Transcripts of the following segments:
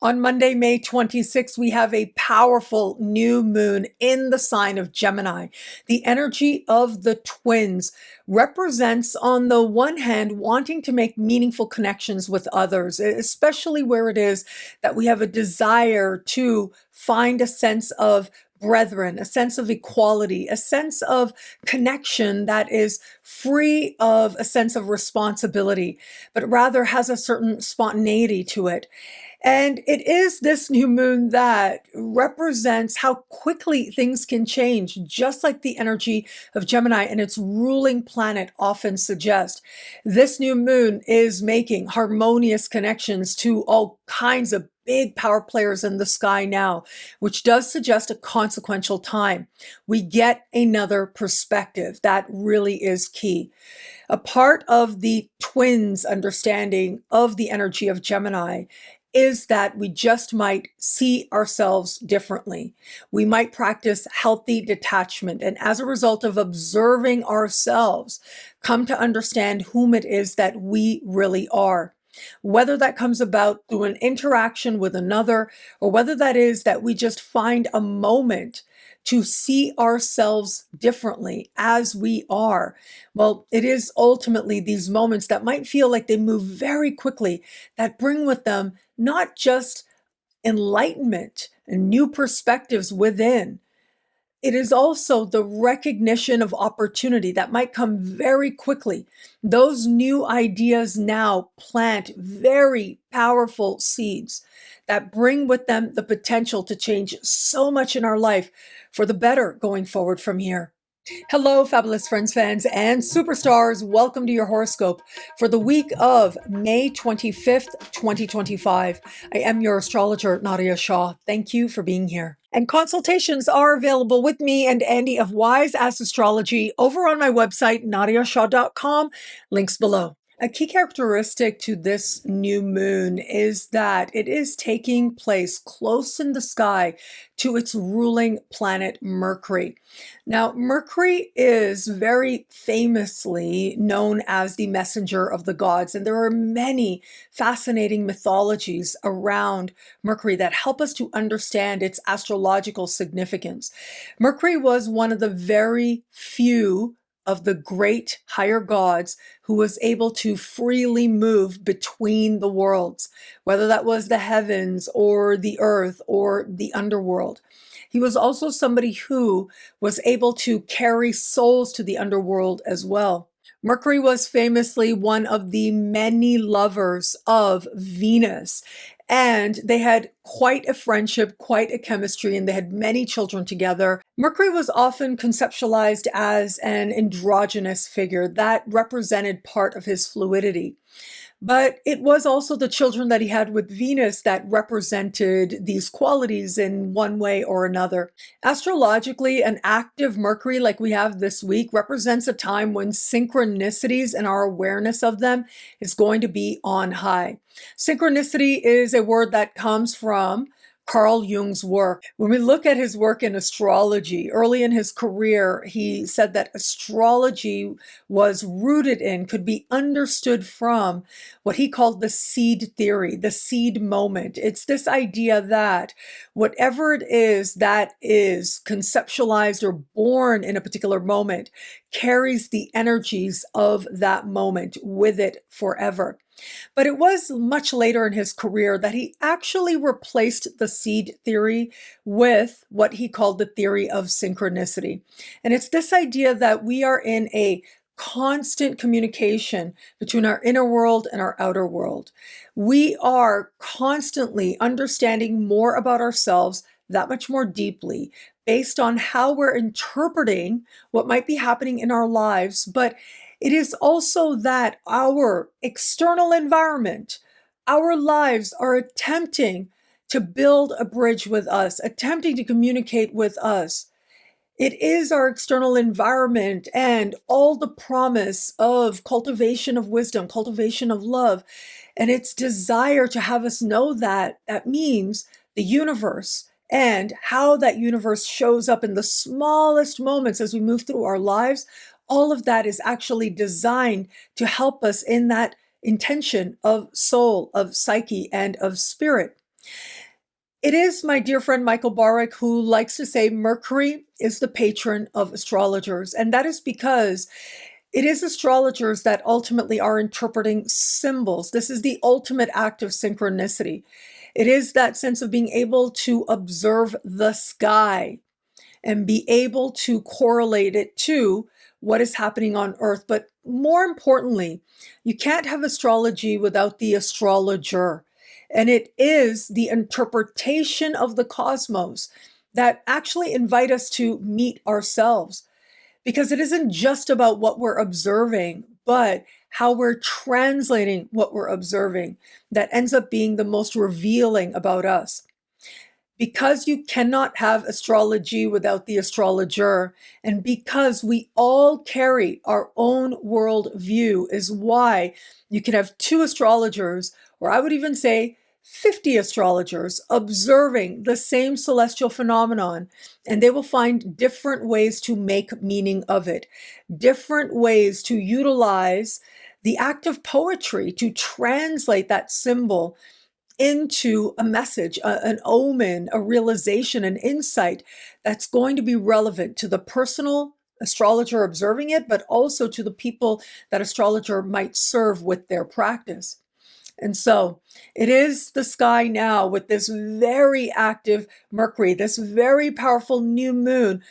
On Monday, May 26th, we have a powerful new moon in the sign of Gemini. The energy of the twins represents, on the one hand, wanting to make meaningful connections with others, especially where it is that we have a desire to find a sense of brethren, a sense of equality, a sense of connection that is free of a sense of responsibility, but rather has a certain spontaneity to it. And it is this new moon that represents how quickly things can change, just like the energy of Gemini and its ruling planet often suggest. This new moon is making harmonious connections to all kinds of big power players in the sky now, which does suggest a consequential time. We get another perspective. That really is key. A part of the twins' understanding of the energy of Gemini is that we just might see ourselves differently. We might practice healthy detachment, and as a result of observing ourselves, come to understand whom it is that we really are. Whether that comes about through an interaction with another, or whether that is that we just find a moment to see ourselves differently as we are. Well, it is ultimately these moments that might feel like they move very quickly that bring with them not just enlightenment and new perspectives within. It is also the recognition of opportunity that might come very quickly. Those new ideas now plant very powerful seeds that bring with them the potential to change so much in our life for the better going forward from here. Hello, fabulous friends, fans, and superstars. Welcome to your horoscope for the week of May 25th, 2025. I am your astrologer, Nadiya Shah. Thank you for being here. And consultations are available with me and Andy of Wise Ass Astrology over on my website, nadiyashah.com. Links below. A key characteristic to this new moon is that it is taking place close in the sky to its ruling planet, Mercury. Now, Mercury is very famously known as the messenger of the gods, and there are many fascinating mythologies around Mercury that help us to understand its astrological significance. Mercury was one of the very few of the great higher gods who was able to freely move between the worlds, whether that was the heavens or the earth or the underworld. He was also somebody who was able to carry souls to the underworld as well. Mercury was famously one of the many lovers of Venus, and they had quite a friendship, quite a chemistry, and they had many children together. Mercury was often conceptualized as an androgynous figure that represented part of his fluidity. But it was also the children that he had with Venus that represented these qualities in one way or another. Astrologically, an active Mercury like we have this week represents a time when synchronicities and our awareness of them is going to be on high. Synchronicity is a word that comes from Carl Jung's work. When we look at his work in astrology, early in his career, he said that astrology was rooted in, could be understood from what he called the seed theory, the seed moment. It's this idea that whatever it is that is conceptualized or born in a particular moment carries the energies of that moment with it forever. But it was much later in his career that he actually replaced the seed theory with what he called the theory of synchronicity. And it's this idea that we are in a constant communication between our inner world and our outer world. We are constantly understanding more about ourselves that much more deeply based on how we're interpreting what might be happening in our lives, but it is also that our external environment, our lives are attempting to build a bridge with us, attempting to communicate with us. It is our external environment and all the promise of cultivation of wisdom, cultivation of love, and its desire to have us know that means the universe and how that universe shows up in the smallest moments as we move through our lives. All of that is actually designed to help us in that intention of soul, of psyche, and of spirit. It is my dear friend Michael Barrick who likes to say Mercury is the patron of astrologers. And that is because it is astrologers that ultimately are interpreting symbols. This is the ultimate act of synchronicity. It is that sense of being able to observe the sky and be able to correlate it to what is happening on Earth. But more importantly, you can't have astrology without the astrologer. And it is the interpretation of the cosmos that actually invite us to meet ourselves. Because it isn't just about what we're observing, but how we're translating what we're observing that ends up being the most revealing about us. Because you cannot have astrology without the astrologer, and because we all carry our own world view, is why you can have two astrologers, or I would even say 50 astrologers, observing the same celestial phenomenon, and they will find different ways to make meaning of it, different ways to utilize the act of poetry to translate that symbol into a message, an omen, a realization, an insight that's going to be relevant to the personal astrologer observing it, but also to the people that astrologer might serve with their practice. And so it is the sky now with this very active Mercury, this very powerful new moon.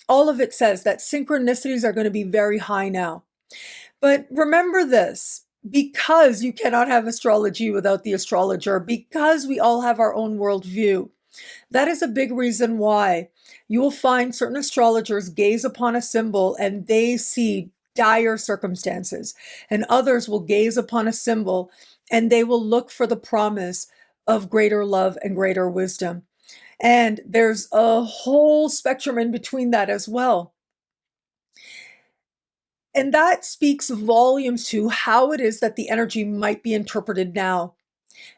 All of it says that synchronicities are going to be very high now. But remember this, because you cannot have astrology without the astrologer, because we all have our own worldview, that is a big reason why you will find certain astrologers gaze upon a symbol and they see dire circumstances, and others will gaze upon a symbol and they will look for the promise of greater love and greater wisdom. And there's a whole spectrum in between that as well. And that speaks volumes to how it is that the energy might be interpreted now.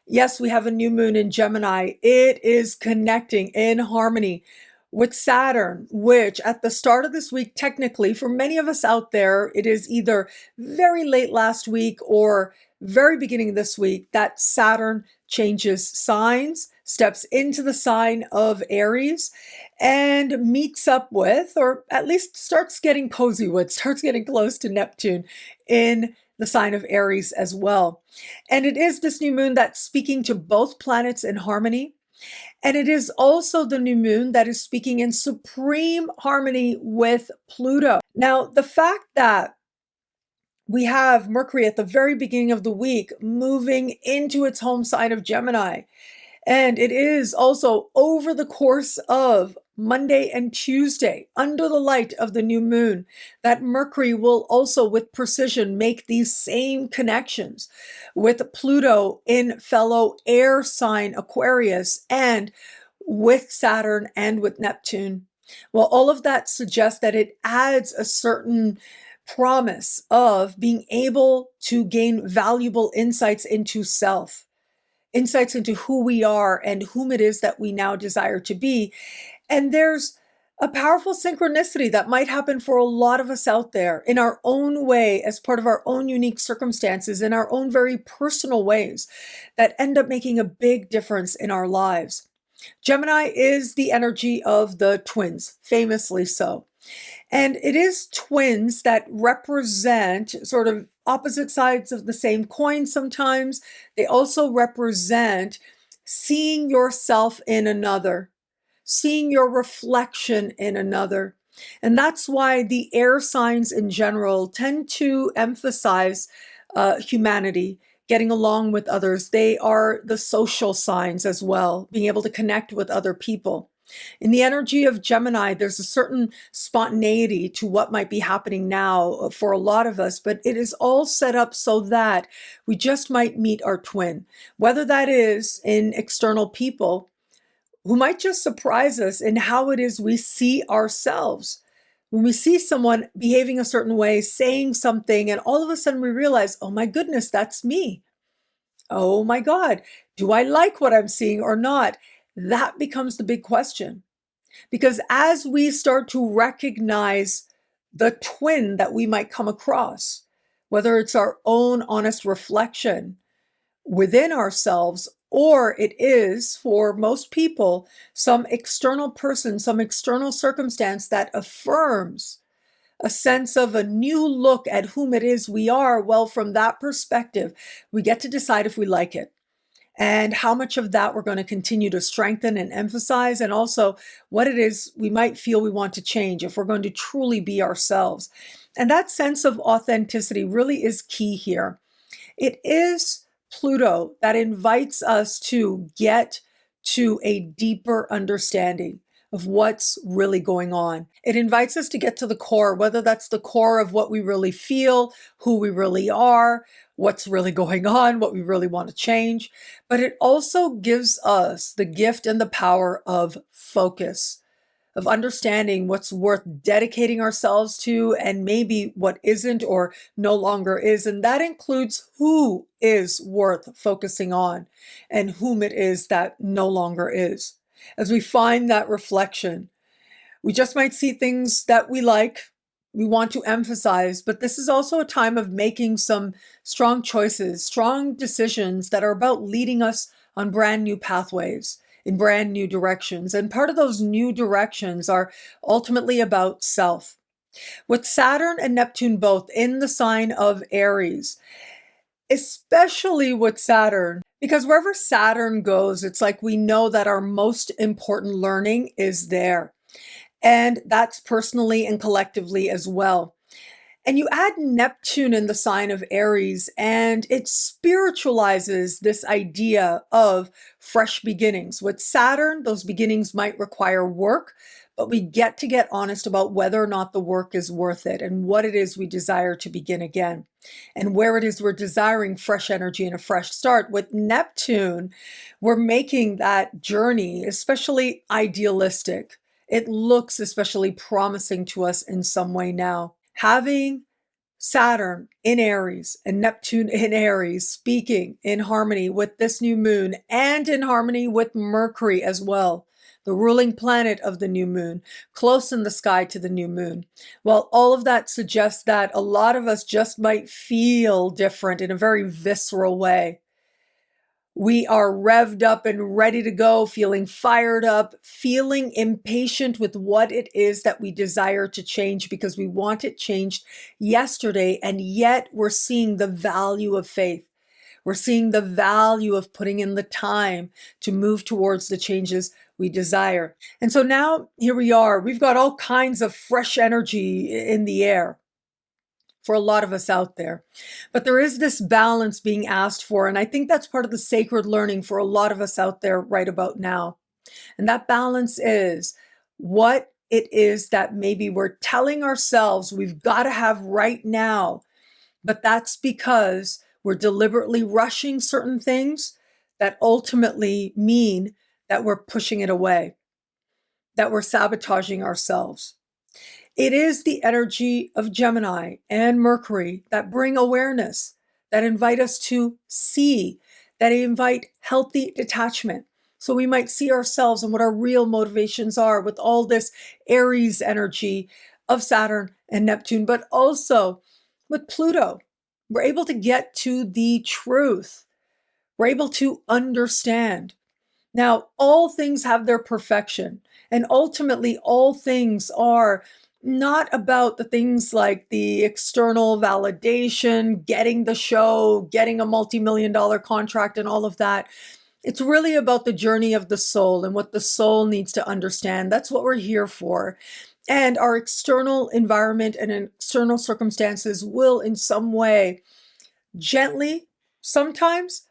Yes, we have a new moon in Gemini. It is connecting in harmony with Saturn, which at the start of this week, technically, for many of us out there, it is either very late last week or very beginning this week that Saturn changes signs, steps into the sign of Aries, and meets up with, or at least starts getting cozy with, starts getting close to Neptune in the sign of Aries as well. And it is this new moon that's speaking to both planets in harmony. And it is also the new moon that is speaking in supreme harmony with Pluto. Now, the fact that we have Mercury at the very beginning of the week moving into its home sign of Gemini, and it is also over the course of Monday and Tuesday, under the light of the new moon, that Mercury will also with precision make these same connections with Pluto in fellow air sign Aquarius and with Saturn and with Neptune. Well, all of that suggests that it adds a certain promise of being able to gain valuable insights into self, insights into who we are and whom it is that we now desire to be. And there's a powerful synchronicity that might happen for a lot of us out there in our own way, as part of our own unique circumstances, in our own very personal ways that end up making a big difference in our lives. Gemini is the energy of the twins, famously so. And it is twins that represent sort of opposite sides of the same coin sometimes. They also represent seeing yourself in another, seeing your reflection in another. And that's why the air signs in general tend to emphasize humanity, getting along with others. They are the social signs as well, being able to connect with other people. In the energy of Gemini, there's a certain spontaneity to what might be happening now for a lot of us, but it is all set up so that we just might meet our twin, whether that is in external people who might just surprise us in how it is we see ourselves. When we see someone behaving a certain way, saying something, and all of a sudden we realize, oh my goodness, that's me. Oh my God, do I like what I'm seeing or not? That becomes the big question. Because as we start to recognize the twin that we might come across, whether it's our own honest reflection within ourselves or it is, for most people, some external person, some external circumstance that affirms a sense of a new look at whom it is we are. Well, from that perspective, we get to decide if we like it and how much of that we're going to continue to strengthen and emphasize, and also what it is we might feel we want to change if we're going to truly be ourselves. And that sense of authenticity really is key here. It is Pluto that invites us to get to a deeper understanding of what's really going on. It invites us to get to the core, whether that's the core of what we really feel, who we really are, what's really going on, what we really want to change. But it also gives us the gift and the power of focus, of understanding what's worth dedicating ourselves to and maybe what isn't or no longer is. And that includes who is worth focusing on and whom it is that no longer is. As we find that reflection, we just might see things that we like, we want to emphasize, but this is also a time of making some strong choices, strong decisions that are about leading us on brand new pathways, in brand new directions. And part of those new directions are ultimately about self. With Saturn and Neptune both in the sign of Aries, especially with Saturn, because wherever Saturn goes, it's like we know that our most important learning is there. And that's personally and collectively as well. And you add Neptune in the sign of Aries, and it spiritualizes this idea of fresh beginnings. With Saturn, those beginnings might require work, but we get to get honest about whether or not the work is worth it and what it is we desire to begin again and where it is we're desiring fresh energy and a fresh start. With Neptune, we're making that journey especially idealistic. It looks especially promising to us in some way now. Having Saturn in Aries and Neptune in Aries speaking in harmony with this new moon and in harmony with Mercury as well, the ruling planet of the new moon, close in the sky to the new moon. Well, all of that suggests that a lot of us just might feel different in a very visceral way. We are revved up and ready to go, feeling fired up, feeling impatient with what it is that we desire to change because we want it changed yesterday. And yet we're seeing the value of faith. We're seeing the value of putting in the time to move towards the changes we desire. And so now here we are. We've got all kinds of fresh energy in the air for a lot of us out there. But there is this balance being asked for, and I think that's part of the sacred learning for a lot of us out there right about now. And that balance is what it is that maybe we're telling ourselves we've got to have right now, but that's because we're deliberately rushing certain things that ultimately mean that we're pushing it away, that we're sabotaging ourselves. It is the energy of Gemini and Mercury that bring awareness, that invite us to see, that invite healthy detachment. So we might see ourselves and what our real motivations are with all this Aries energy of Saturn and Neptune, but also with Pluto. We're able to get to the truth. We're able to understand. Now, all things have their perfection, and ultimately all things are not about the things like the external validation, getting the show, getting a multi-million-dollar contract and all of that. It's really about the journey of the soul and what the soul needs to understand. That's what we're here for. And our external environment and external circumstances will in some way gently, sometimes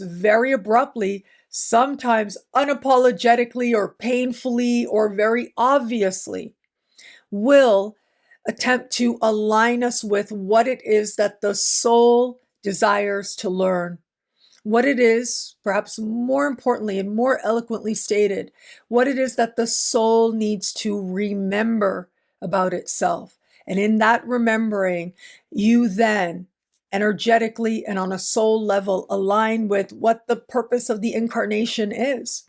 very abruptly, sometimes unapologetically or painfully or very obviously will attempt to align us with what it is that the soul desires to learn. What it is, perhaps more importantly and more eloquently stated, what it is that the soul needs to remember about itself. And in that remembering, you then energetically and on a soul level align with what the purpose of the incarnation is,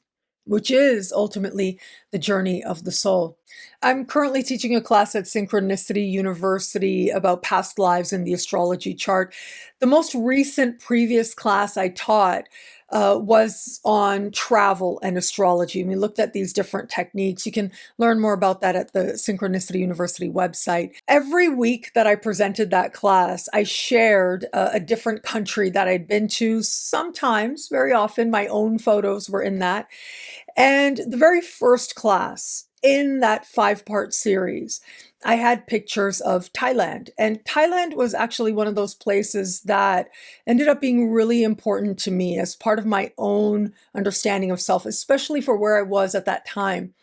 which is ultimately the journey of the soul. I'm currently teaching a class at Synchronicity University about past lives in the astrology chart. The most recent previous class I taught was on travel and astrology. And we looked at these different techniques. You can learn more about that at the Synchronicity University website. Every week that I presented that class, I shared a different country that I'd been to. Sometimes, very often, my own photos were in that. And the very first class in that 5-part series, I had pictures of Thailand. And Thailand was actually one of those places that ended up being really important to me as part of my own understanding of self, especially for where I was at that time.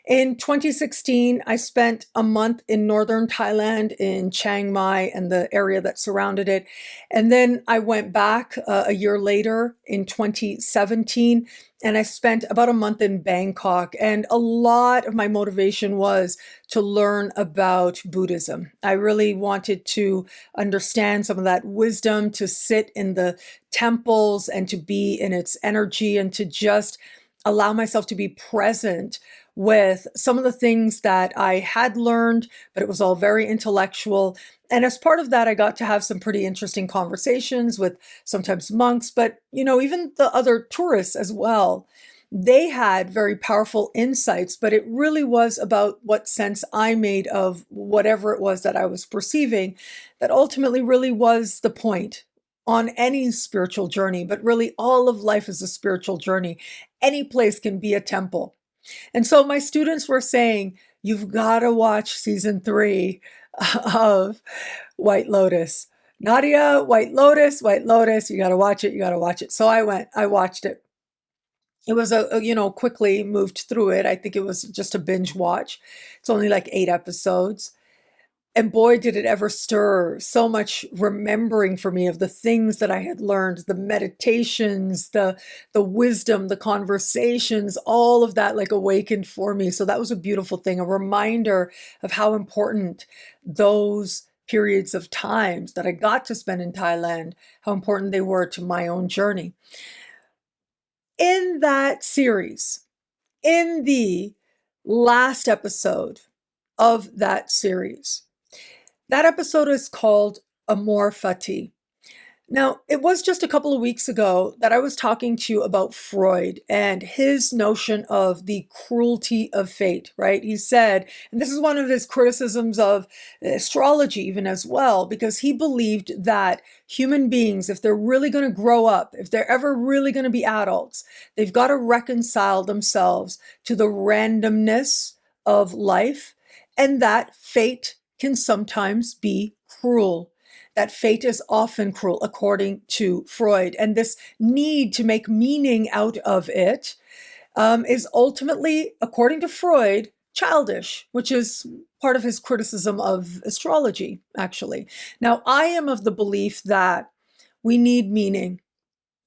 In 2016, I spent a month in northern Thailand in Chiang Mai and the area that surrounded it. And then I went back a year later in 2017, and I spent about a month in Bangkok. And a lot of my motivation was to learn about Buddhism. I really wanted to understand some of that wisdom, to sit in the temples and to be in its energy and to just allow myself to be present with some of the things that I had learned, but it was all very intellectual. And as part of that, I got to have some pretty interesting conversations with sometimes monks, but even the other tourists as well. They had very powerful insights, but it really was about what sense I made of whatever it was that I was perceiving that ultimately really was the point on any spiritual journey, but really all of life is a spiritual journey. Any place can be a temple. And so my students were saying, you've got to watch season 3 of White Lotus. Nadiya, White Lotus, you got to watch it, you got to watch it. So I watched it. It was quickly moved through it. I think it was just a binge watch. It's only like 8 episodes. And boy, did it ever stir so much remembering for me of the things that I had learned, the meditations, the wisdom, the conversations, all of that like awakened for me. So that was a beautiful thing, a reminder of how important those periods of times that I got to spend in Thailand, how important they were to my own journey. In that series, in the last episode of that series, that episode is called Amor Fati. Now, it was just a couple of weeks ago that I was talking to you about Freud and his notion of the cruelty of fate, right? He said, and this is one of his criticisms of astrology even as well, because he believed that human beings, if they're really going to grow up, if they're ever really going to be adults, they've got to reconcile themselves to the randomness of life, and that fate can sometimes be cruel. That fate is often cruel, according to Freud. And this need to make meaning out of it is ultimately, according to Freud, childish, which is part of his criticism of astrology, actually. Now, I am of the belief that we need meaning.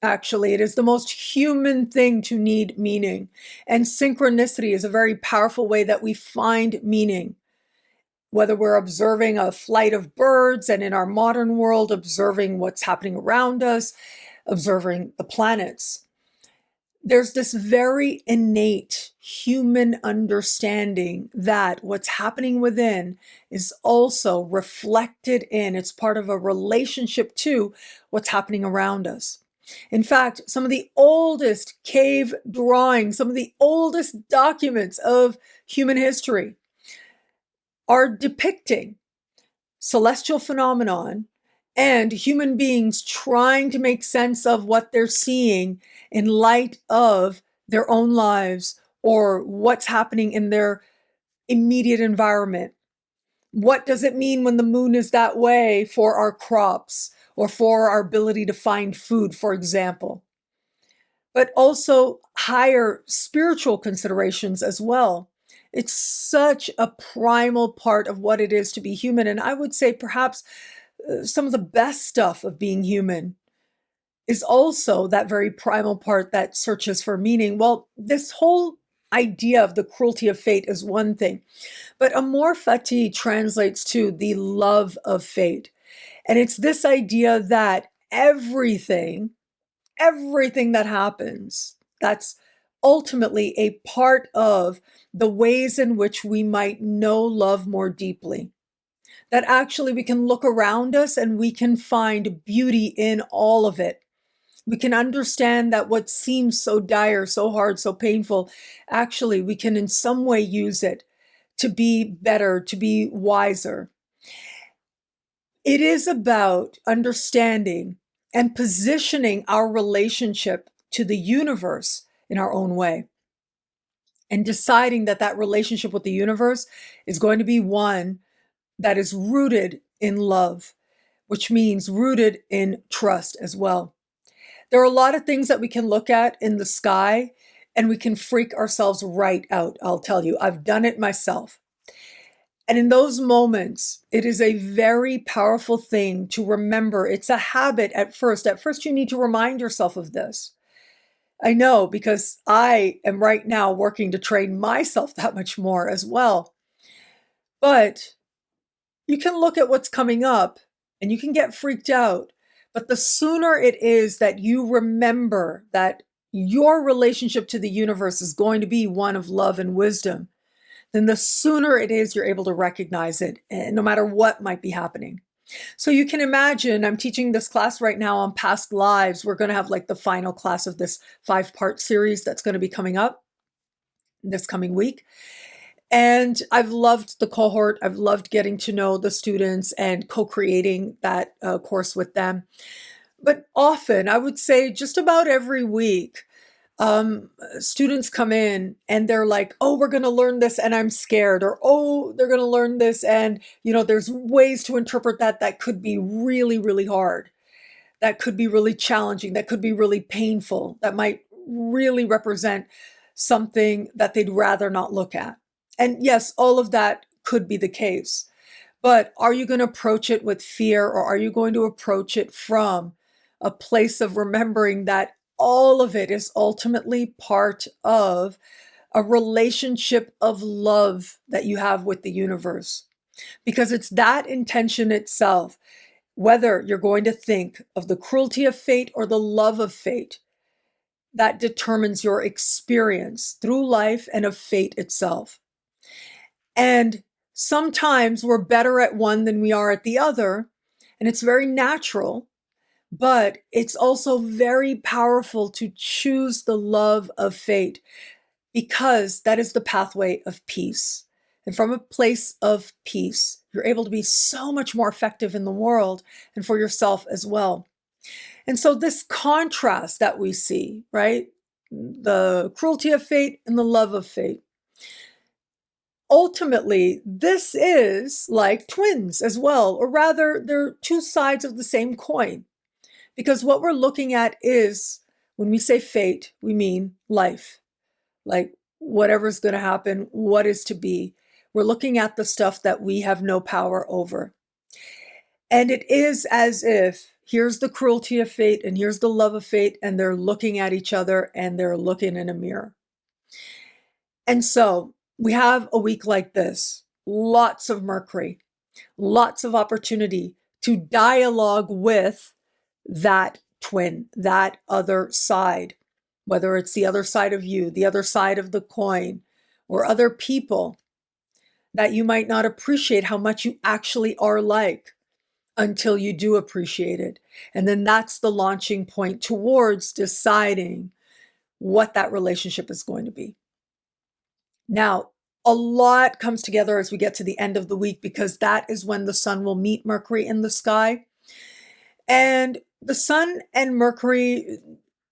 Actually, it is the most human thing to need meaning. And synchronicity is a very powerful way that we find meaning. Whether we're observing a flight of birds and in our modern world, observing what's happening around us, observing the planets, there's this very innate human understanding that what's happening within is also reflected in, it's part of a relationship to what's happening around us. In fact, some of the oldest cave drawings, some of the oldest documents of human history are depicting celestial phenomenon and human beings trying to make sense of what they're seeing in light of their own lives or what's happening in their immediate environment. What does it mean when the moon is that way for our crops or for our ability to find food, for example? But also higher spiritual considerations as well. It's such a primal part of what it is to be human. And I would say perhaps some of the best stuff of being human is also that very primal part that searches for meaning. Well, this whole idea of the cruelty of fate is one thing, but Amor Fati translates to the love of fate. And it's this idea that everything that happens, that's ultimately a part of the ways in which we might know love more deeply. That actually we can look around us and we can find beauty in all of it. We can understand that what seems so dire, so hard, so painful, actually, we can in some way use it to be better, to be wiser. It is about understanding and positioning our relationship to the universe in our own way, and deciding that that relationship with the universe is going to be one that is rooted in love, which means rooted in trust as well. There are a lot of things that we can look at in the sky and we can freak ourselves right out. I'll tell you, I've done it myself. And in those moments, it is a very powerful thing to remember. It's a habit at first. At first, you need to remind yourself of this. I know, because I am right now working to train myself that much more as well. But you can look at what's coming up and you can get freaked out. But the sooner it is that you remember that your relationship to the universe is going to be one of love and wisdom, then the sooner it is you're able to recognize it, no matter what might be happening. So you can imagine, I'm teaching this class right now on past lives. We're going to have like the final class of this 5-part series that's going to be coming up this coming week. And I've loved the cohort. I've loved getting to know the students and co-creating that course with them. But often, I would say just about every week, students come in and they're like, oh, we're going to learn this and I'm scared, or, oh, they're going to learn this. And, there's ways to interpret that could be really, really hard. That could be really challenging. That could be really painful. That might really represent something that they'd rather not look at. And yes, all of that could be the case. But are you going to approach it with fear, or are you going to approach it from a place of remembering that all of it is ultimately part of a relationship of love that you have with the universe? Because it's that intention itself, whether you're going to think of the cruelty of fate or the love of fate, that determines your experience through life and of fate itself. And sometimes we're better at one than we are at the other, and it's very natural. But it's also very powerful to choose the love of fate, because that is the pathway of peace. And from a place of peace, you're able to be so much more effective in the world and for yourself as well. And so this contrast that we see, right? The cruelty of fate and the love of fate. Ultimately, this is like twins as well, or rather, they're two sides of the same coin. Because what we're looking at is, when we say fate, we mean life. Like whatever's going to happen, what is to be. We're looking at the stuff that we have no power over. And it is as if here's the cruelty of fate and here's the love of fate, and they're looking at each other and they're looking in a mirror. And so we have a week like this, lots of Mercury, lots of opportunity to dialogue with that twin, that other side, whether it's the other side of you, the other side of the coin, or other people that you might not appreciate how much you actually are like until you do appreciate it. And then that's the launching point towards deciding what that relationship is going to be. Now, a lot comes together as we get to the end of the week, because that is when the sun will meet Mercury in the sky. And the sun and Mercury,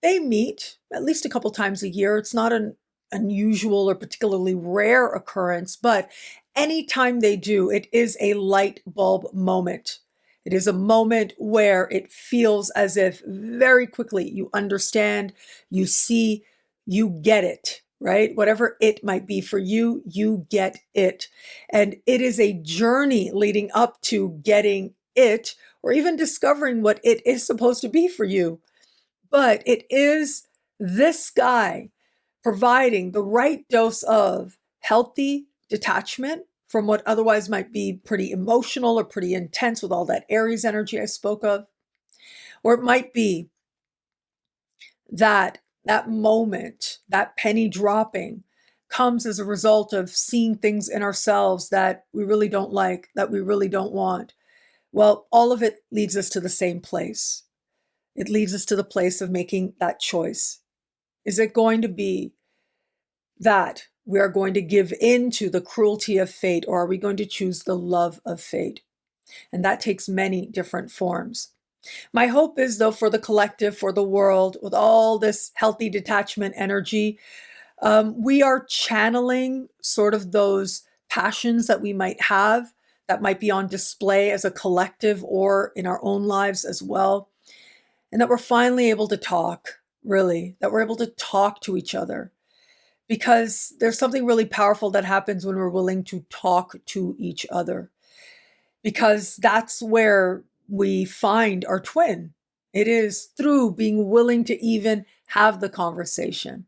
they meet at least a couple times a year. It's not an unusual or particularly rare occurrence, but anytime they do, it is a light bulb moment. It is a moment where it feels as if very quickly you understand, you see, you get it, right? Whatever it might be for you, you get it. And it is a journey leading up to getting it, or even discovering what it is supposed to be for you. But it is this guy providing the right dose of healthy detachment from what otherwise might be pretty emotional or pretty intense with all that Aries energy I spoke of. Or it might be that moment, that penny dropping, comes as a result of seeing things in ourselves that we really don't like, that we really don't want. Well, all of it leads us to the same place. it leads us to the place of making that choice. Is it going to be that we are going to give in to the cruelty of fate, or are we going to choose the love of fate? And that takes many different forms. My hope is, though, for the collective, for the world, with all this healthy detachment energy, we are channeling sort of those passions that we might have that might be on display as a collective or in our own lives as well. And that we're finally able to talk, really, that we're able to talk to each other. Because there's something really powerful that happens when we're willing to talk to each other. Because that's where we find our twin. It is through being willing to even have the conversation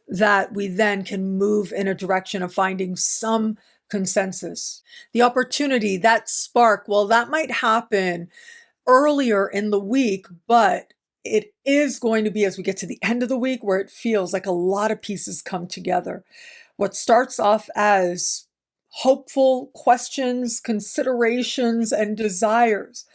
that we then can move in a direction of finding some consensus. The opportunity, that spark, well, that might happen earlier in the week, but it is going to be as we get to the end of the week where it feels like a lot of pieces come together. What starts off as hopeful questions, considerations, and desires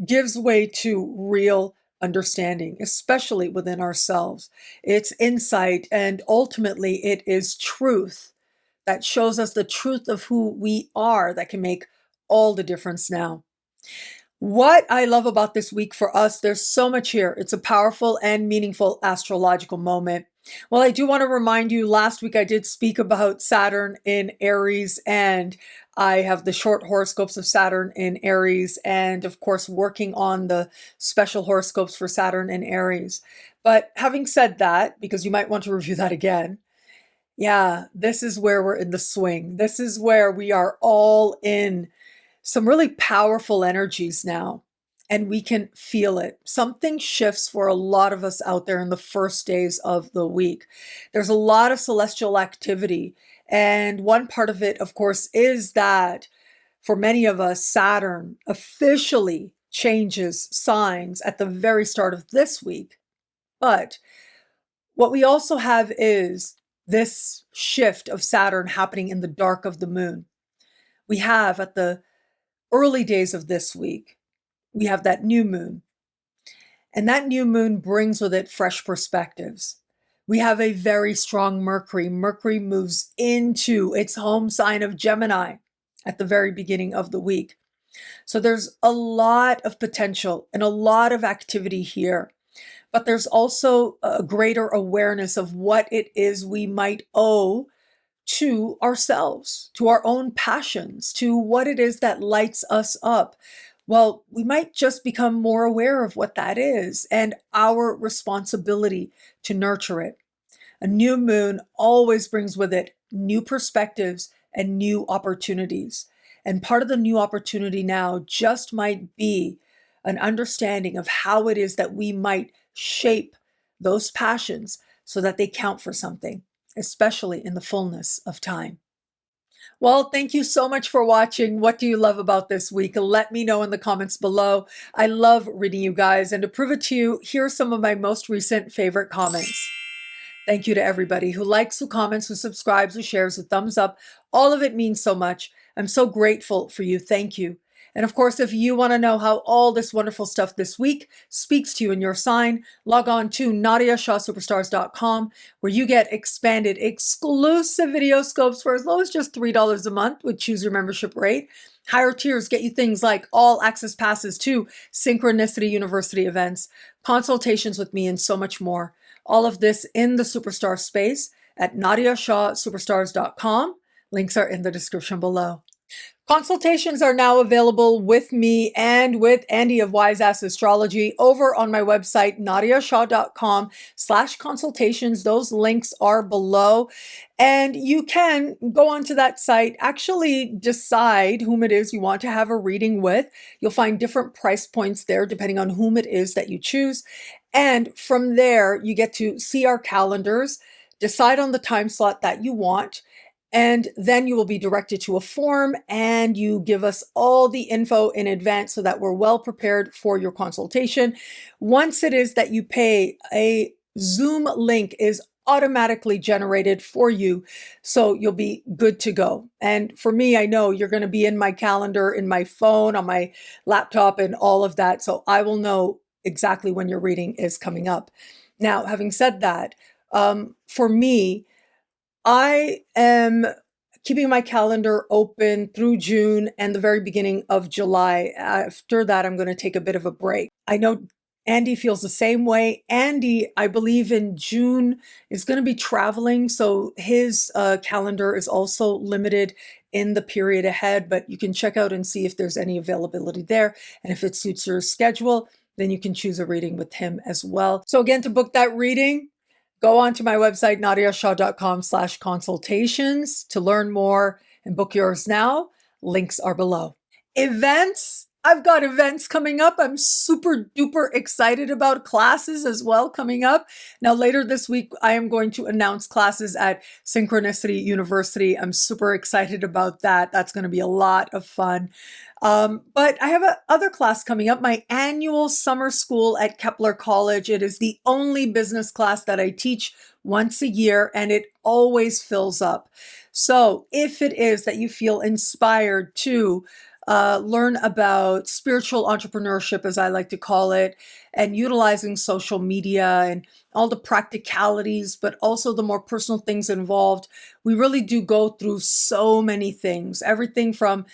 gives way to real understanding, especially within ourselves. It's insight, and ultimately it is truth that shows us the truth of who we are that can make all the difference now. What I love about this week for us, there's so much here. It's a powerful and meaningful astrological moment. Well, I do want to remind you, last week I did speak about Saturn in Aries, and I have the short horoscopes of Saturn in Aries, and of course, working on the special horoscopes for Saturn in Aries. But having said that, because you might want to review that again, yeah, this is where we're in the swing. This is where we are all in some really powerful energies now, and we can feel it. Something shifts for a lot of us out there in the first days of the week. There's a lot of celestial activity, and one part of it, of course, is that for many of us, Saturn officially changes signs at the very start of this week. But what we also have is this shift of Saturn happening in the dark of the moon. We have at the early days of this week, we have that new moon. And that new moon brings with it fresh perspectives. We have a very strong Mercury. Mercury moves into its home sign of Gemini at the very beginning of the week. So there's a lot of potential and a lot of activity here. But there's also a greater awareness of what it is we might owe to ourselves, to our own passions, to what it is that lights us up. Well, we might just become more aware of what that is and our responsibility to nurture it. A new moon always brings with it new perspectives and new opportunities. And part of the new opportunity now just might be an understanding of how it is that we might shape those passions so that they count for something, especially in the fullness of time. Well, thank you so much for watching. What do you love about this week? Let me know in the comments below. I love reading you guys, and to prove it to you, here are some of my most recent favorite comments. Thank you to everybody who likes, who comments, who subscribes, who shares, who thumbs up. All of it means so much. I'm so grateful for you. Thank you. And of course, if you want to know how all this wonderful stuff this week speaks to you in your sign, log on to NadiyaShahSuperstars.com, where you get expanded exclusive video scopes for as low as just $3 a month with Choose Your Membership Rate. Higher tiers get you things like all access passes to Synchronicity University events, consultations with me, and so much more. All of this in the Superstar space at NadiyaShahSuperstars.com. Links are in the description below. Consultations are now available with me and with Andy of Wise Ass Astrology over on my website, NadiyaShah.com/consultations. Those links are below. And you can go onto that site, actually decide whom it is you want to have a reading with. You'll find different price points there depending on whom it is that you choose. And from there, you get to see our calendars, decide on the time slot that you want, and then you will be directed to a form, and you give us all the info in advance so that we're well prepared for your consultation. Once it is that you pay, a Zoom link is automatically generated for you, so you'll be good to go. And for me, I know you're going to be in my calendar, in my phone, on my laptop, and all of that, so I will know exactly when your reading is coming up. Now, having said that, for me, I am keeping my calendar open through June and the very beginning of July. After that, I'm going to take a bit of a break. I know Andy feels the same way. Andy, I believe in June, is going to be traveling, so his calendar is also limited in the period ahead, but you can check out and see if there's any availability there. And if it suits your schedule, then you can choose a reading with him as well. So again, to book that reading, go on to my website, nadiyashah.com/consultations to learn more and book yours now. Links are below. Events. I've got events coming up. I'm super duper excited about classes as well coming up. Now, later this week, I am going to announce classes at Synchronicity University. I'm super excited about that. That's going to be a lot of fun. But I have another class coming up, my annual summer school at Kepler College. It is the only business class that I teach once a year, and it always fills up. So if it is that you feel inspired to learn about spiritual entrepreneurship, as I like to call it, and utilizing social media and all the practicalities, but also the more personal things involved, we really do go through so many things. Everything from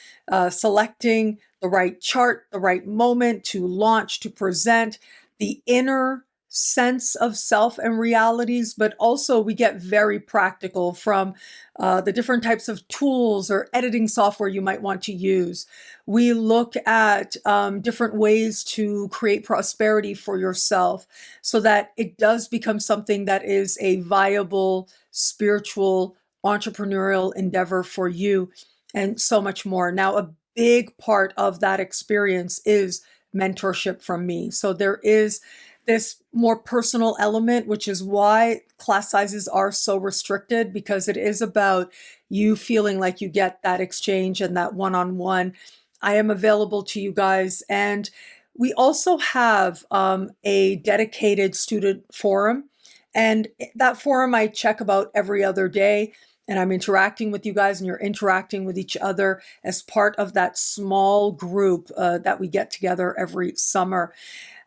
selecting the right chart, the right moment to launch, to present, the inner sense of self and realities, but also we get very practical from the different types of tools or editing software you might want to use. We look at different ways to create prosperity for yourself so that it does become something that is a viable spiritual entrepreneurial endeavor for you, and so much more. Now, a big part of that experience is mentorship from me. So there is this more personal element, which is why class sizes are so restricted, because it is about you feeling like you get that exchange and that one-on-one. I am available to you guys. And we also have a dedicated student forum. And that forum I check about every other day. And I'm interacting with you guys, and you're interacting with each other as part of that small group that we get together every summer.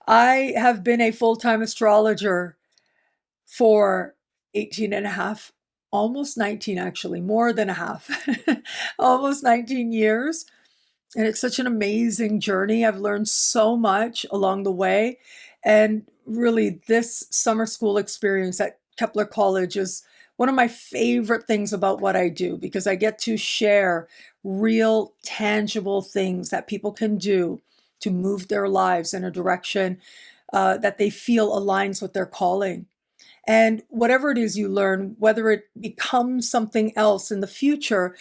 I have been a full-time astrologer for 18 and a half, almost 19 actually, more than a half, almost 19 years. And it's such an amazing journey. I've learned so much along the way. And really, this summer school experience at Kepler College is one of my favorite things about what I do, because I get to share real, tangible things that people can do to move their lives in a direction that they feel aligns with their calling. And whatever it is you learn, whether it becomes something else in the future,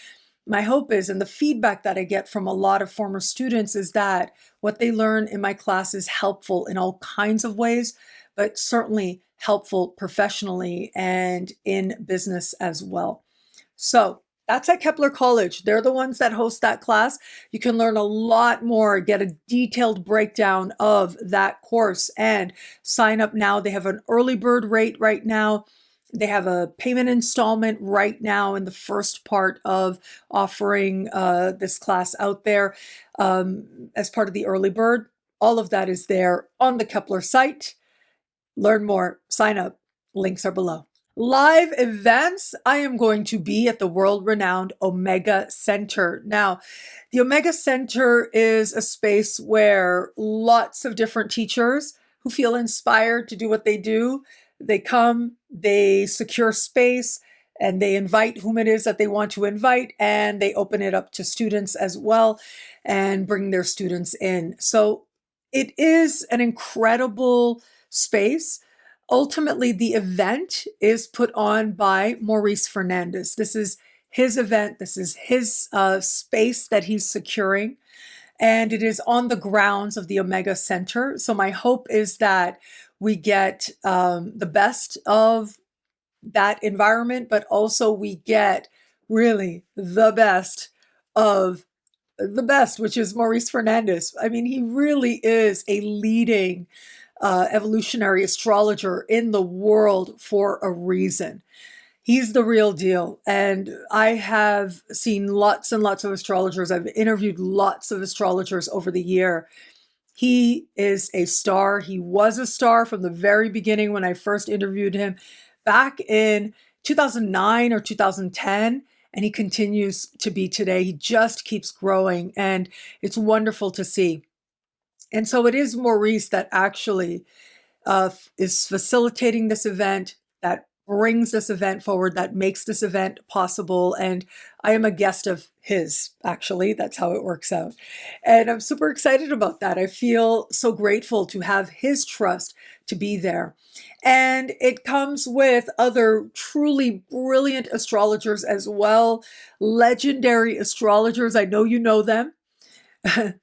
my hope is, and the feedback that I get from a lot of former students, is that what they learn in my class is helpful in all kinds of ways, but certainly helpful professionally and in business as well. So that's at Kepler College. They're the ones that host that class. You can learn a lot more, get a detailed breakdown of that course, and sign up now. They have an early bird rate right now. They have a payment installment right now in the first part of offering this class out there as part of the early bird. All of that is there on the Kepler site. Learn more, sign up. Links are below. Live events. I am going to be at the world-renowned Omega Center. Now, the Omega Center is a space where lots of different teachers who feel inspired to do what they do, they come, they secure space, and they invite whom it is that they want to invite, and they open it up to students as well and bring their students in. So it is an incredible space. Ultimately, the event is put on by Maurice Fernandez. This is his event. This is his space that he's securing, and it is on the grounds of the Omega Center. So my hope is that we get the best of that environment, but also we get really the best of the best, which is Maurice Fernandez. I mean, he really is a leading evolutionary astrologer in the world for a reason. He's the real deal. And I have seen lots and lots of astrologers. I've interviewed lots of astrologers over the year. He is a star. He was a star from the very beginning when I first interviewed him back in 2009 or 2010. And he continues to be today. He just keeps growing, and it's wonderful to see. And so it is Maurice that actually is facilitating this event, that brings this event forward, that makes this event possible. And I am a guest of his, actually. That's how it works out. And I'm super excited about that. I feel so grateful to have his trust to be there. And it comes with other truly brilliant astrologers as well, legendary astrologers. I know you know them.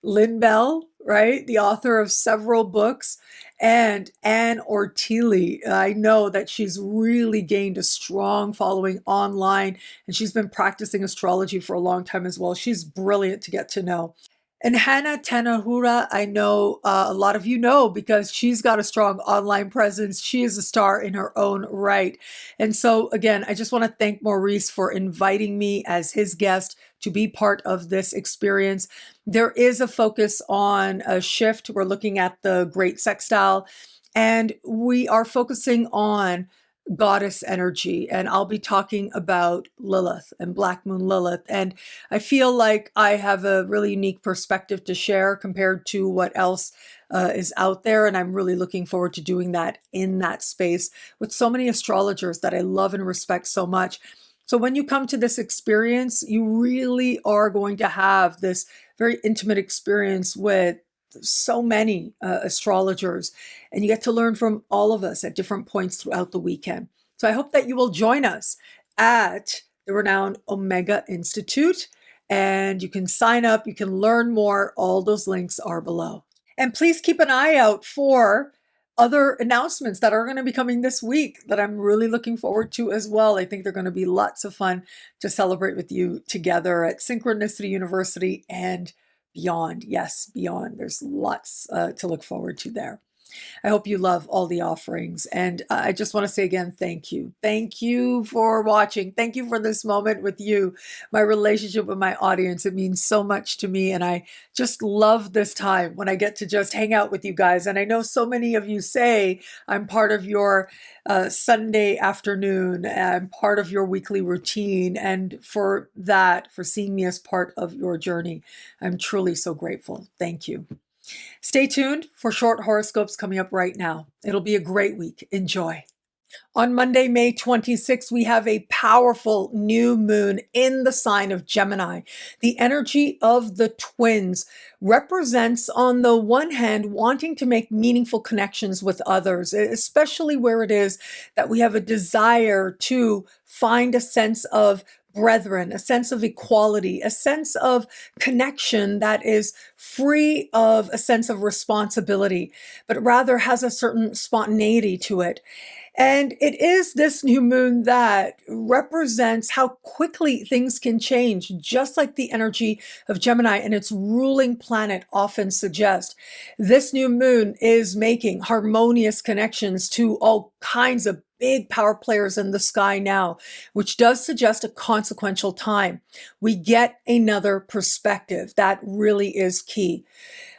Lynn Bell, right? The author of several books, and Anne Orteely. I know that she's really gained a strong following online, and she's been practicing astrology for a long time as well. She's brilliant to get to know. And Hannah Tanahura, I know a lot of you know because she's got a strong online presence. She is a star in her own right. And so, again, I just want to thank Maurice for inviting me as his guest to be part of this experience. There is a focus on a shift. We're looking at the Great Sextile, and we are focusing on goddess energy. And I'll be talking about Lilith and Black Moon Lilith. And I feel like I have a really unique perspective to share compared to what else is out there. And I'm really looking forward to doing that in that space with so many astrologers that I love and respect so much. So when you come to this experience, you really are going to have this very intimate experience with so many astrologers, and you get to learn from all of us at different points throughout the weekend. So I hope that you will join us at the renowned Omega Institute, and you can sign up, you can learn more. All those links are below. And please keep an eye out for other announcements that are going to be coming this week that I'm really looking forward to as well. I think they're going to be lots of fun to celebrate with you together at Synchronicity University and beyond. Yes, beyond. There's lots to look forward to there. I hope you love all the offerings. And I just want to say again, thank you. Thank you for watching. Thank you for this moment with you, my relationship with my audience. It means so much to me. And I just love this time when I get to just hang out with you guys. And I know so many of you say I'm part of your Sunday afternoon, I'm part of your weekly routine. And for that, for seeing me as part of your journey, I'm truly so grateful. Thank you. Stay tuned for short horoscopes coming up right now. It'll be a great week. Enjoy. On Monday, May 26th, we have a powerful new moon in the sign of Gemini. The energy of the twins represents, on the one hand, wanting to make meaningful connections with others, especially where it is that we have a desire to find a sense of brethren, a sense of equality, a sense of connection that is free of a sense of responsibility, but rather has a certain spontaneity to it. And it is this new moon that represents how quickly things can change, just like the energy of Gemini and its ruling planet often suggest. This new moon is making harmonious connections to all kinds of big power players in the sky now, which does suggest a consequential time. We get another perspective. That really is key.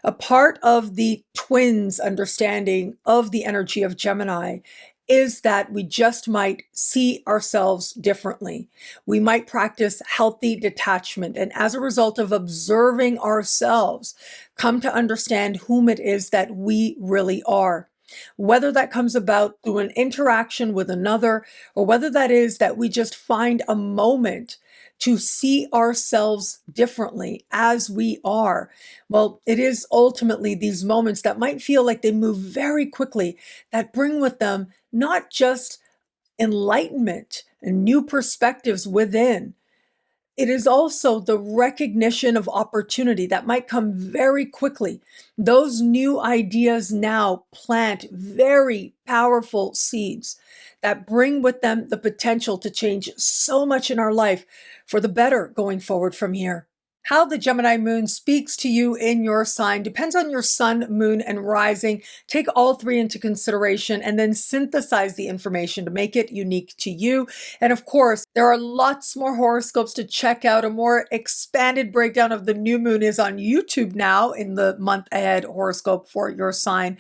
A part of the twins' understanding of the energy of Gemini is that we just might see ourselves differently. We might practice healthy detachment, and as a result of observing ourselves, come to understand whom it is that we really are. Whether that comes about through an interaction with another, or whether that is that we just find a moment to see ourselves differently as we are. Well, it is ultimately these moments that might feel like they move very quickly that bring with them not just enlightenment and new perspectives within. It is also the recognition of opportunity that might come very quickly. Those new ideas now plant very powerful seeds that bring with them the potential to change so much in our life for the better going forward from here. How the Gemini moon speaks to you in your sign depends on your sun, moon, and rising. Take all three into consideration and then synthesize the information to make it unique to you. And of course, there are lots more horoscopes to check out. A more expanded breakdown of the new moon is on YouTube now in the month ahead horoscope for your sign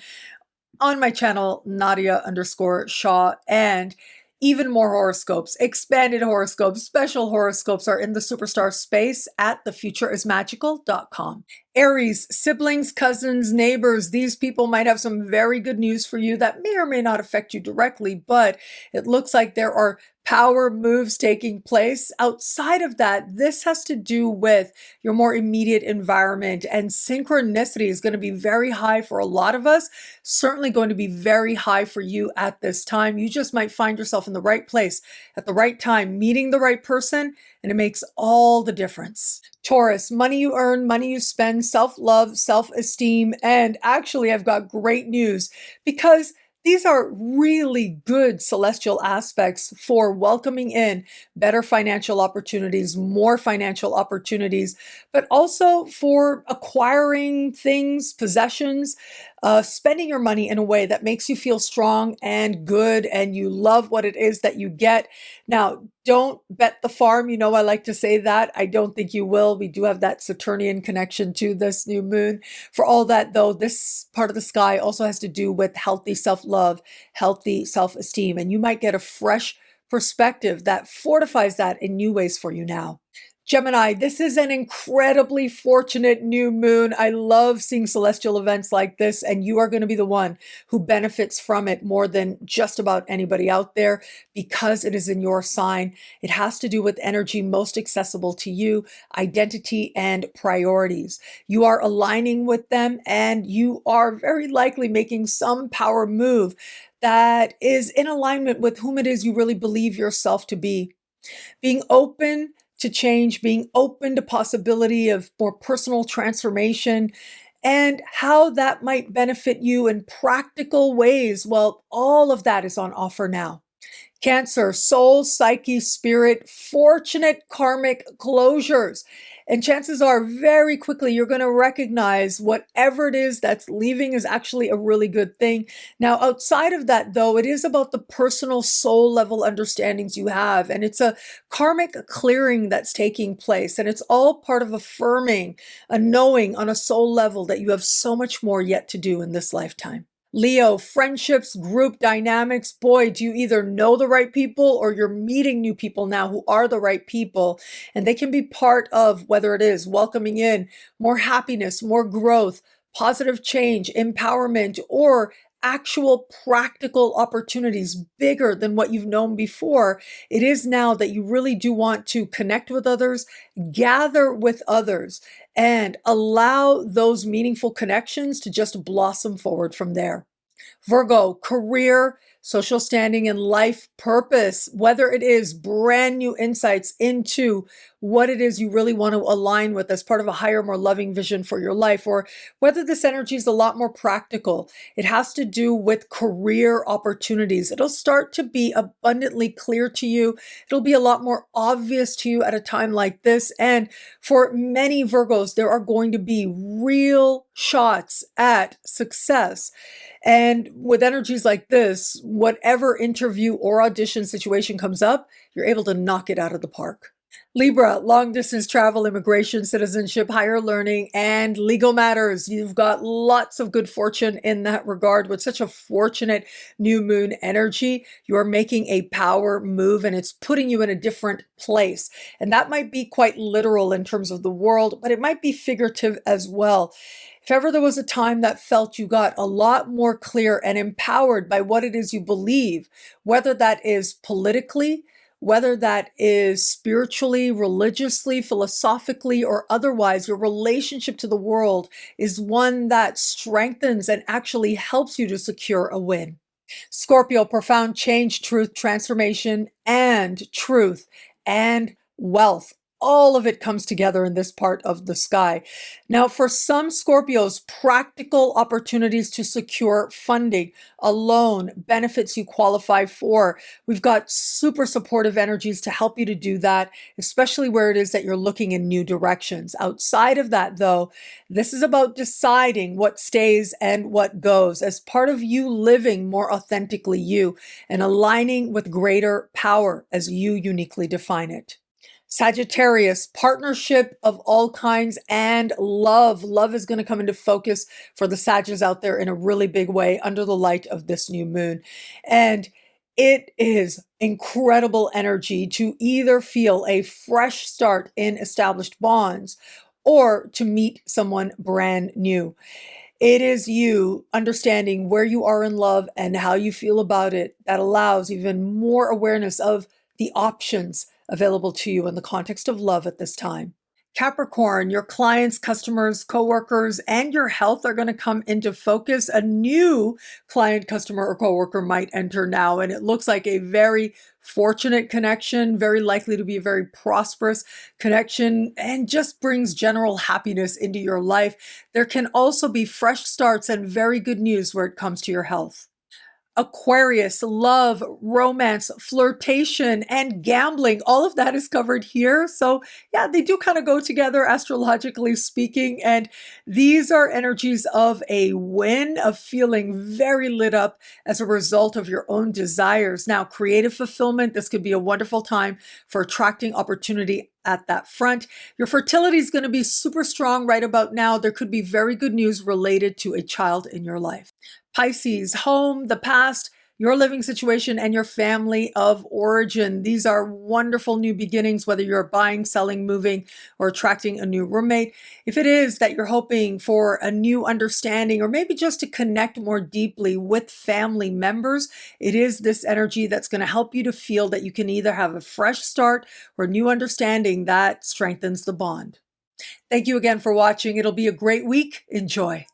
on my channel, Nadiya_Shah, and even more horoscopes, expanded horoscopes, special horoscopes are in the superstar space at thefutureismagical.com. Aries, siblings, cousins, neighbors, these people might have some very good news for you that may or may not affect you directly, but it looks like there are power moves taking place. Outside of that, this has to do with your more immediate environment, and synchronicity is going to be very high for a lot of us, certainly going to be very high for you at this time. You just might find yourself in the right place at the right time, meeting the right person, and it makes all the difference. Taurus, money you earn, money you spend, self-love, self-esteem, and actually I've got great news because these are really good celestial aspects for welcoming in better financial opportunities, more financial opportunities, but also for acquiring things, possessions, spending your money in a way that makes you feel strong and good and you love what it is that you get. Now, don't bet the farm. You know, I like to say that. I don't think you will. We do have that Saturnian connection to this new moon. For all that, though, this part of the sky also has to do with healthy self-love, healthy self-esteem, and you might get a fresh perspective that fortifies that in new ways for you now. Gemini, this is an incredibly fortunate new moon. I love seeing celestial events like this, and you are going to be the one who benefits from it more than just about anybody out there because it is in your sign. It has to do with energy most accessible to you, identity, and priorities. You are aligning with them, and you are very likely making some power move that is in alignment with whom it is you really believe yourself to be. Being open to change, being open to possibility of more personal transformation, and how that might benefit you in practical ways. Well, all of that is on offer now. Cancer, soul, psyche, spirit, fortunate karmic closures. And chances are very quickly you're going to recognize whatever it is that's leaving is actually a really good thing. Now, outside of that, though, it is about the personal soul level understandings you have. And it's a karmic clearing that's taking place. And it's all part of affirming a knowing on a soul level that you have so much more yet to do in this lifetime. Leo, friendships, group dynamics. Boy, do you either know the right people or you're meeting new people now who are the right people. And they can be part of whether it is welcoming in more happiness, more growth, positive change, empowerment, or actual practical opportunities bigger than what you've known before. It is now that you really do want to connect with others, gather with others, and allow those meaningful connections to just blossom forward from there. Virgo, career, social standing, and life purpose, whether it is brand new insights into what it is you really want to align with as part of a higher, more loving vision for your life, or whether this energy is a lot more practical. It has to do with career opportunities. It'll start to be abundantly clear to you. It'll be a lot more obvious to you at a time like this. And for many Virgos, there are going to be real shots at success. And with energies like this, whatever interview or audition situation comes up, you're able to knock it out of the park. Libra, long distance travel, immigration, citizenship, higher learning, and legal matters. You've got lots of good fortune in that regard. With such a fortunate new moon energy, you are making a power move and it's putting you in a different place. And that might be quite literal in terms of the world, but it might be figurative as well. If ever there was a time that felt you got a lot more clear and empowered by what it is you believe, whether that is politically, whether that is spiritually, religiously, philosophically, or otherwise, your relationship to the world is one that strengthens and actually helps you to secure a win. Scorpio, profound change, truth, transformation, and truth, and wealth. all of it comes together in this part of the sky. Now, for some Scorpios, practical opportunities to secure funding, a loan, benefits you qualify for. We've got super supportive energies to help you to do that, especially where it is that you're looking in new directions. Outside of that, though, this is about deciding what stays and what goes as part of you living more authentically you and aligning with greater power as you uniquely define it. Sagittarius, partnership of all kinds and love. Love is going to come into focus for the Sagittarius out there in a really big way under the light of this new moon. And it is incredible energy to either feel a fresh start in established bonds or to meet someone brand new. It is you understanding where you are in love and how you feel about it that allows even more awareness of the options available to you in the context of love at this time. Capricorn, your clients, customers, coworkers, and your health are going to come into focus. A new client, customer, or coworker might enter now, and it looks like a very fortunate connection, very likely to be a very prosperous connection, and just brings general happiness into your life. There can also be fresh starts and very good news where it comes to your health. Aquarius, love, romance, flirtation, and gambling. All of that is covered here. So yeah, they do kind of go together astrologically speaking. And these are energies of a win, of feeling very lit up as a result of your own desires. Now, creative fulfillment, this could be a wonderful time for attracting opportunity at that front. Your fertility is going to be super strong right about now. There could be very good news related to a child in your life. Pisces, home, the past, your living situation, and your family of origin. These are wonderful new beginnings, whether you're buying, selling, moving, or attracting a new roommate. If it is that you're hoping for a new understanding, or maybe just to connect more deeply with family members, it is this energy that's going to help you to feel that you can either have a fresh start or a new understanding that strengthens the bond. Thank you again for watching. It'll be a great week. Enjoy.